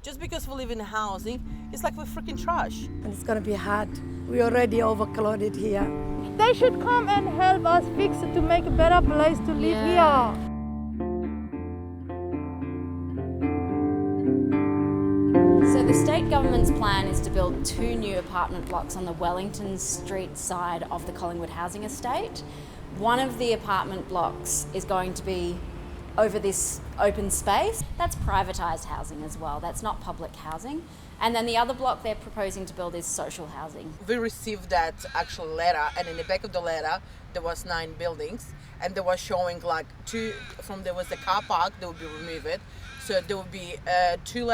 Just because we live in housing, it's like we're freaking trash. And it's going to be hard. We already overcrowded here. They should come and help us fix it to make a better place to live here. So the state government's plan is to build 2 new apartment blocks on the Wellington St side of the Collingwood housing estate. One of the apartment blocks is going to be over this open space. That's privatised housing as well, that's not public housing. And then the other block they're proposing to build is social housing. We received that actual letter, and in the back of the letter there was 9 buildings, and they were showing like 2 from there was the car park that would be removed. So there would be 2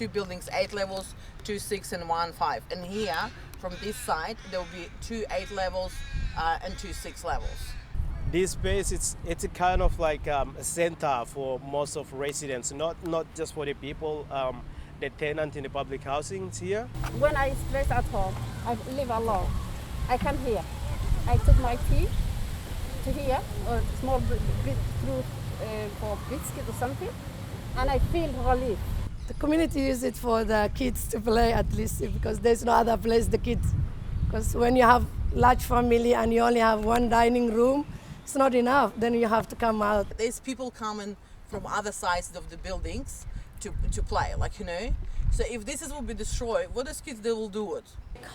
buildings, 8 levels, 2 6 and 1 5. And here from this side there will be 2 8 levels and 2 6 levels. This space, it's a kind of like a center for most of residents, not just for the people, the tenant in the public housing here. When I stress at home, I live alone. I come here. I took my tea to here, or small bit through for biscuit or something, and I feel relief. The community uses it for the kids to play at least, because there's no other place the kids. Because when you have large family and you only have 1 dining room, it's not enough. Then you have to come out. There's people coming from other sides of the buildings to play, like, you know. So if this will be destroyed, what is kids, they will do it.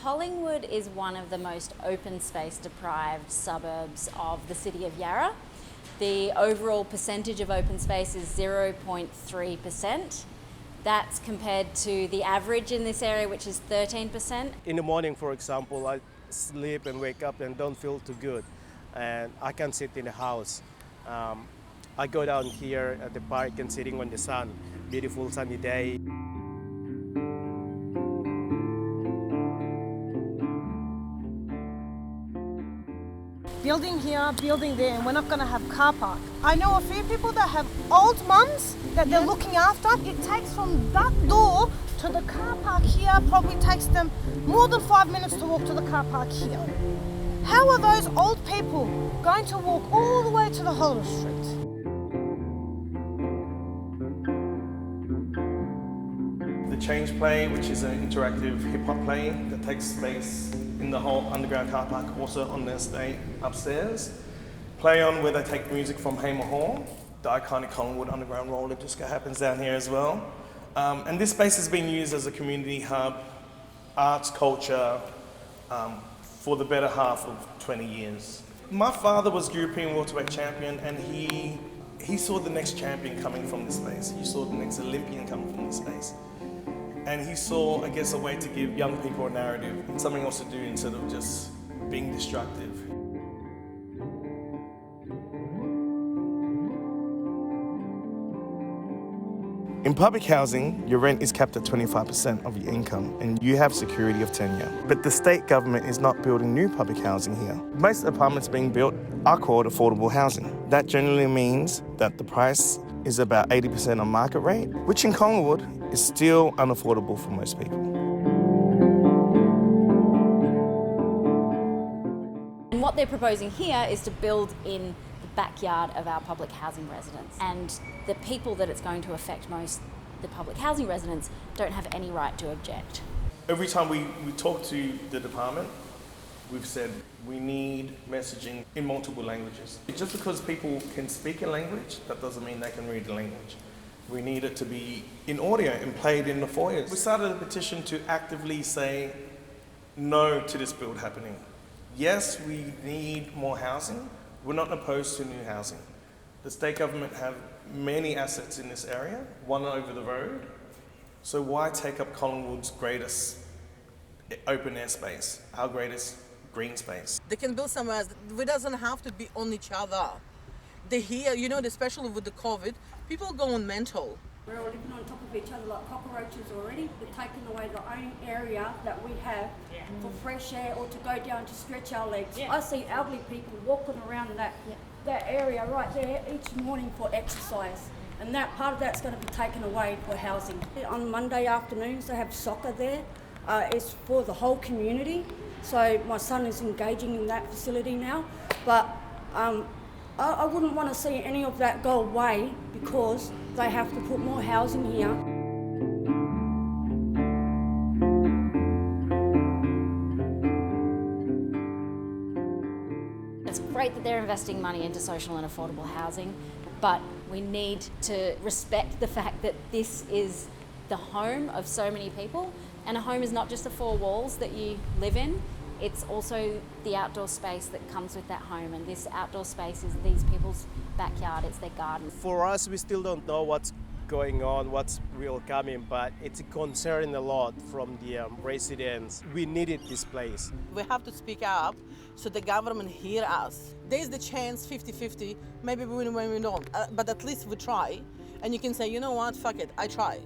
Collingwood is one of the most open space deprived suburbs of the city of Yarra. The overall percentage of open space is 0.3%. That's compared to the average in this area, which is 13%. In the morning, for example, I sleep and wake up and don't feel too good, and I can sit in the house. I go down here at the park and sitting on the sun, beautiful sunny day. Building here, building there, and we're not going to have car park. I know a few people that have old mums that they're looking after. It takes from that door to the car park here, probably takes them more than 5 minutes to walk to the car park here. How are those old people going to walk all the way to the Hollow Street? The Change Play, which is an interactive hip-hop play that takes place in the whole underground car park, also on the estate upstairs. Play On, where they take music from Hamer Hall. The iconic Collingwood underground roller disco happens down here as well. And this space has been used as a community hub, arts, culture, for the better half of 20 years. My father was European welterweight champion, and he saw the next champion coming from this space. He saw the next Olympian coming from this space. And he saw, I guess, a way to give young people a narrative and something else to do instead of just being destructive. In public housing, your rent is capped at 25% of your income and you have security of tenure. But the state government is not building new public housing here. Most apartments being built are called affordable housing. That generally means that the price is about 80% on market rate, which in Collingwood is still unaffordable for most people. And what they're proposing here is to build in the backyard of our public housing residents. And the people that it's going to affect most, the public housing residents, don't have any right to object. Every time we talk to the department, we've said we need messaging in multiple languages. Just because people can speak a language, that doesn't mean they can read the language. We need it to be in audio and played in the foyers. We started a petition to actively say no to this build happening. Yes, we need more housing. We're not opposed to new housing. The state government have many assets in this area, one over the road. So why take up Collingwood's greatest open air space, our greatest green space? They can build somewhere else. We doesn't have to be on each other. They hear, you know, especially with the COVID, people going mental. We're all living on top of each other like cockroaches already. They're taking away the only area that we have for fresh air or to go down to stretch our legs. I see elderly people walking around that area right there each morning for exercise. And that part of that's going to be taken away for housing. On Monday afternoons they have soccer there. It's for the whole community. So my son is engaging in that facility now. But I wouldn't want to see any of that go away because they have to put more housing here. great that they're investing money into social and affordable housing, but we need to respect the fact that this is the home of so many people, and a home is not just the four walls that you live in, it's also the outdoor space that comes with that home, and this outdoor space is these people's backyard, it's their garden. For us, we still don't know what's going on, what's will come in, but it's a concern a lot from the residents. We needed this place. We have to speak up so the government hear us. There's the chance 50-50, maybe we win, maybe we don't, but at least we try. And you can say, you know what, fuck it, I try.